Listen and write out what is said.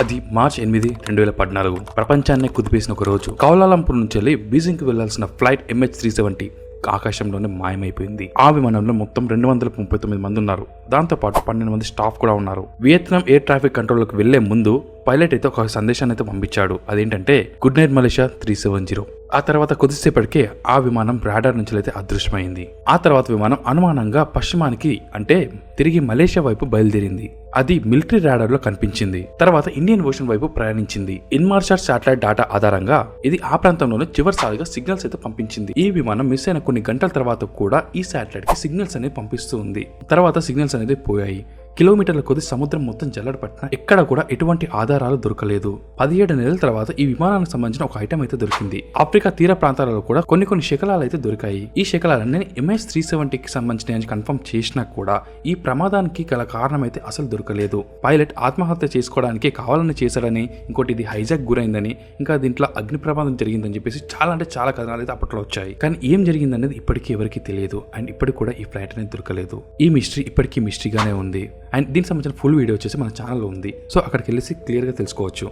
అది మార్చ్ 8, 2014 ప్రపంచాన్నే కుదిపేసిన ఒక రోజు. కౌలాలంపూర్ నుంచి వెళ్లి బీజింగ్ కి వెళ్లాల్సిన ఫ్లైట్ MH370 ఆకాశంలోనే మాయమైపోయింది. ఆ విమానంలో మొత్తం 239 మంది ఉన్నారు. దాంతో పాటు 12 మంది స్టాఫ్ కూడా ఉన్నారు. వియత్నాం ఎయిర్ ట్రాఫిక్ కంట్రోల్కి వెళ్లే ముందు పైలట్ అయితే ఒక సందేశాన్ని అయితే పంపించాడు. అదేంటంటే గుడ్ నైట్ మలేషియా 370. ఆ తర్వాత కొద్దిసేపటికే ఆ విమానం రాడార్ నుంచి అయితే అదృశ్యమైంది. ఆ తర్వాత విమానం అనుమానంగా పశ్చిమానికి అంటే తిరిగి మలేషియా వైపు బయలుదేరింది. అది మిలిటరీ రాడార్ లో కనిపించింది. తర్వాత ఇండియన్ ఓషన్ వైపు ప్రయాణించింది. ఇన్మార్షాట్ శాటిలైట్ డేటా ఆధారంగా ఇది ఆ ప్రాంతంలోనే చివరిసారిగా సిగ్నల్స్ అయితే పంపించింది. ఈ విమానం మిస్ అయిన కొన్ని గంటల తర్వాత కూడా ఈ శాటిలైట్ కి సిగ్నల్స్ అనేది పంపిస్తూ ఉంది. తర్వాత సిగ్నల్స్ అనేది పోయాయి. కిలోమీటర్ల కొద్ది సముద్రం మొత్తం జల్లడ పట్టిన ఎక్కడ కూడా ఎటువంటి ఆధారాలు దొరకలేదు. 17 నెలల తర్వాత ఈ విమానానికి సంబంధించిన ఒక ఐటమ్ అయితే దొరికింది. ఆఫ్రికా తీర ప్రాంతాలలో కూడా కొన్ని శకలాలు అయితే దొరికాయి. ఈ శకలాలన్నీ MH370కి సంబంధించిన కన్ఫర్మ్ చేసినా కూడా ఈ ప్రమాదానికి గల కారణం అయితే అసలు దొరకలేదు. పైలట్ ఆత్మహత్య చేసుకోవడానికి కావాలని చేశాడని, ఇంకోటి ఇది హైజాక్ గురైందని, ఇంకా దీంట్లో అగ్ని ప్రమాదం జరిగిందని చెప్పేసి చాలా కథనాలు అయితే అప్పట్లో వచ్చాయి. కానీ ఏం జరిగిందనేది ఇప్పటికీ ఎవరికి తెలియదు. అండ్ ఇప్పటికి కూడా ఈ ఫ్లైట్ అనేది దొరకలేదు. ఈ మిస్టరీ ఇప్పటికీ మిస్టరీగానే ఉంది. అండ్ దీనికి సంబంధించిన ఫుల్ వీడియో వచ్చేసి మన ఛానల్లో ఉంది. సో అక్కడికి వెళ్ళేసి క్లియర్గా తెలుసుకోవచ్చు.